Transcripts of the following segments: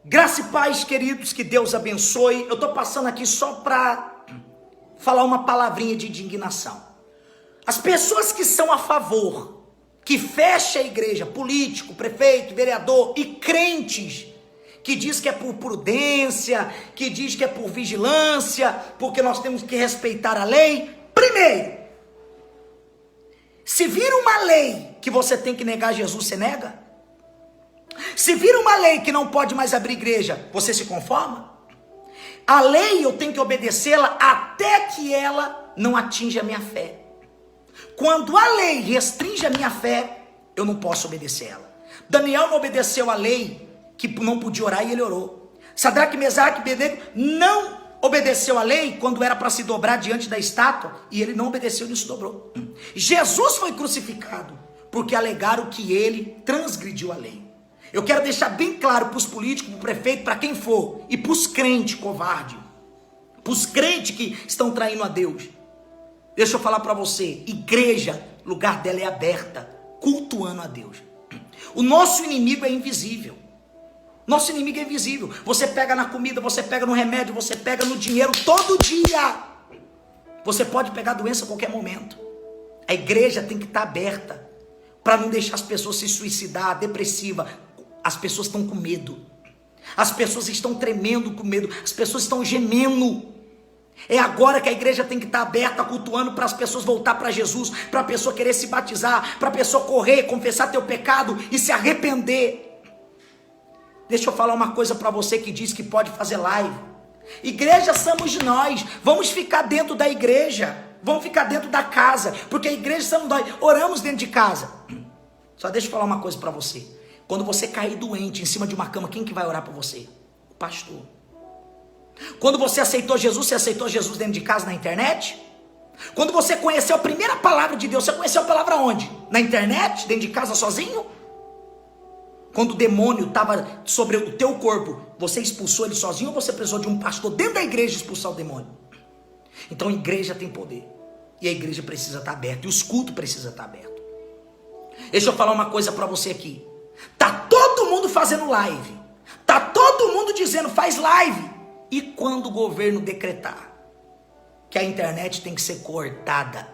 Graça e paz, queridos, que Deus abençoe. Eu estou passando aqui só para falar uma palavrinha de indignação. As pessoas que são a favor, que fecha a igreja, político, prefeito, vereador e crentes, que diz que é por prudência, que diz que é por vigilância, porque nós temos que respeitar a lei. Primeiro, se vira uma lei que você tem que negar Jesus, você nega? Se vira uma lei que não pode mais abrir igreja, você se conforma? A lei eu tenho que obedecê-la até que ela não atinja a minha fé. Quando a lei restringe a minha fé, eu não posso obedecê-la. Daniel não obedeceu a lei que não podia orar e ele orou. Sadraque, Mesaque e Abednego não obedeceu a lei quando era para se dobrar diante da estátua e ele não obedeceu e não se dobrou. Jesus foi crucificado porque alegaram que ele transgrediu a lei. Eu quero deixar bem claro para os políticos, para o prefeito, para quem for, e para os crentes covardes, para os crentes que estão traindo a Deus. Deixa eu falar para você, igreja, lugar dela é aberta, cultuando a Deus. O nosso inimigo é invisível. Nosso inimigo é invisível. Você pega na comida, você pega no remédio, você pega no dinheiro todo dia. Você pode pegar doença a qualquer momento. A igreja tem que estar aberta para não deixar as pessoas se suicidar, depressiva. As pessoas estão com medo. As pessoas estão tremendo com medo. As pessoas estão gemendo. É agora que a igreja tem que estar aberta, cultuando, para as pessoas voltar para Jesus, para a pessoa querer se batizar, para a pessoa correr, confessar teu pecado e se arrepender. Deixa eu falar uma coisa para você que diz que pode fazer live. Igreja somos nós. Vamos ficar dentro da igreja. Vamos ficar dentro da casa. Porque a igreja somos nós. Oramos dentro de casa. Só deixa eu falar uma coisa para você. Quando você cair doente em cima de uma cama, quem que vai orar por você? O pastor. Quando você aceitou Jesus dentro de casa, na internet? Quando você conheceu a primeira palavra de Deus, você conheceu a palavra onde? Na internet? Dentro de casa sozinho? Quando o demônio estava sobre o teu corpo, você expulsou ele sozinho ou você precisou de um pastor dentro da igreja expulsar o demônio? Então a igreja tem poder. E a igreja precisa estar aberta. E os cultos precisam estar abertos. Deixa eu falar uma coisa para você aqui. Tá todo mundo fazendo live. Tá todo mundo dizendo faz live. E quando o governo decretar que a internet tem que ser cortada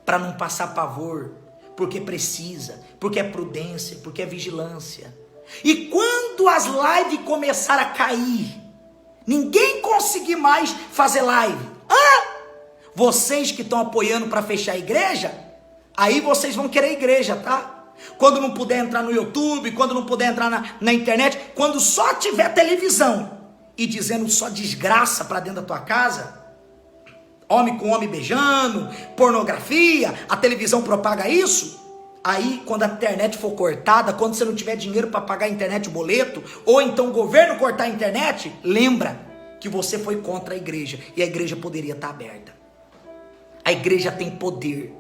para não passar pavor, porque precisa, porque é prudência, porque é vigilância. E quando as lives começar a cair, ninguém conseguir mais fazer live. Vocês que estão apoiando para fechar a igreja, aí vocês vão querer igreja, tá? Quando não puder entrar no YouTube, quando não puder entrar na internet, quando só tiver televisão e dizendo só desgraça para dentro da tua casa, homem com homem beijando, pornografia, a televisão propaga isso. Aí quando a internet for cortada, quando você não tiver dinheiro para pagar a internet, o boleto, ou então o governo cortar a internet, lembra que você foi contra a igreja e a igreja poderia estar aberta. A igreja tem poder.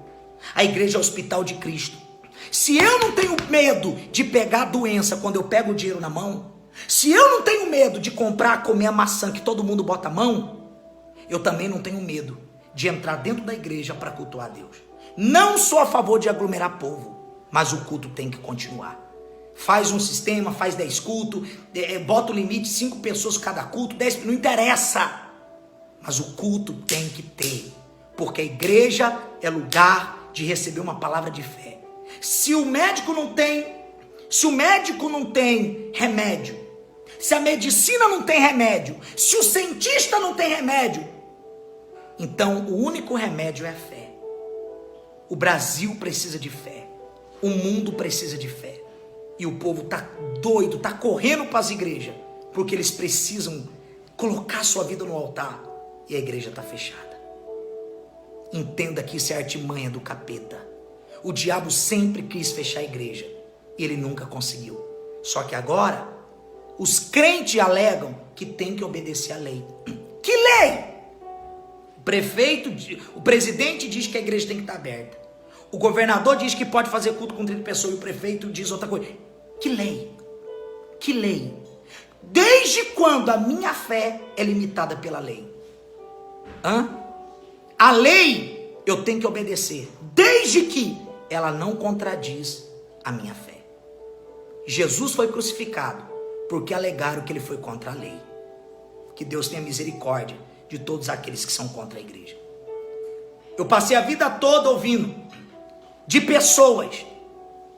A igreja é o hospital de Cristo. Se eu não tenho medo de pegar a doença quando eu pego o dinheiro na mão, se eu não tenho medo de comprar, comer a maçã que todo mundo bota a mão, eu também não tenho medo de entrar dentro da igreja para cultuar a Deus. Não sou a favor de aglomerar povo, mas o culto tem que continuar. Faz um sistema, faz 10 cultos, bota o limite, 5 pessoas cada culto, 10, não interessa. Mas o culto tem que ter, porque a igreja é lugar de receber uma palavra de fé. Se o médico não tem remédio, se a medicina não tem remédio, se o cientista não tem remédio, então o único remédio é a fé. O Brasil precisa de fé. O mundo precisa de fé. E o povo tá doido, tá correndo para as igrejas, porque eles precisam colocar sua vida no altar. E a igreja tá fechada. Entenda que isso é artimanha do capeta. O diabo sempre quis fechar a igreja e ele nunca conseguiu. Só que agora, os crentes alegam que tem que obedecer a lei. Que lei? O presidente diz que a igreja tem que estar aberta. O governador diz que pode fazer culto com 30 pessoas e o prefeito diz outra coisa. Que lei? Que lei? Desde quando a minha fé é limitada pela lei? A lei eu tenho que obedecer, desde que ela não contradiz a minha fé. Jesus foi crucificado porque alegaram que ele foi contra a lei. Que Deus tenha misericórdia de todos aqueles que são contra a igreja. Eu passei a vida toda ouvindo de pessoas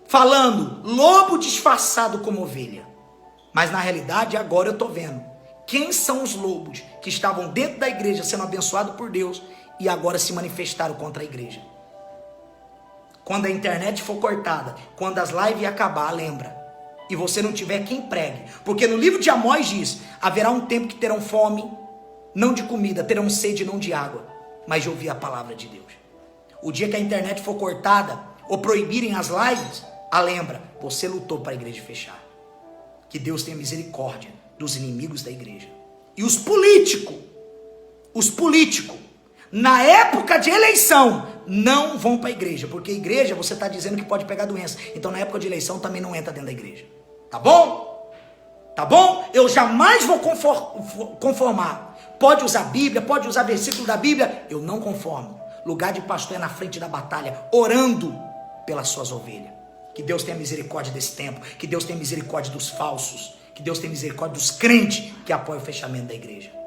falando lobo disfarçado como ovelha. Mas na realidade agora eu estou vendo quem são os lobos que estavam dentro da igreja sendo abençoados por Deus e agora se manifestaram contra a igreja. Quando a internet for cortada, quando as lives acabar, lembra. E você não tiver quem pregue. Porque no livro de Amós diz, haverá um tempo que terão fome, não de comida, terão sede, não de água, mas de ouvir a palavra de Deus. O dia que a internet for cortada, ou proibirem as lives, lembra, você lutou para a igreja fechar. Que Deus tenha misericórdia dos inimigos da igreja. E os políticos, na época de eleição, não vão para a igreja, porque a igreja você está dizendo que pode pegar doença. Então na época de eleição também não entra dentro da igreja. Tá bom? Tá bom? Eu jamais vou conformar. Pode usar Bíblia, pode usar versículo da Bíblia, eu não conformo. Lugar de pastor é na frente da batalha, orando pelas suas ovelhas. Que Deus tenha misericórdia desse tempo, que Deus tenha misericórdia dos falsos, que Deus tenha misericórdia dos crentes que apoiam o fechamento da igreja.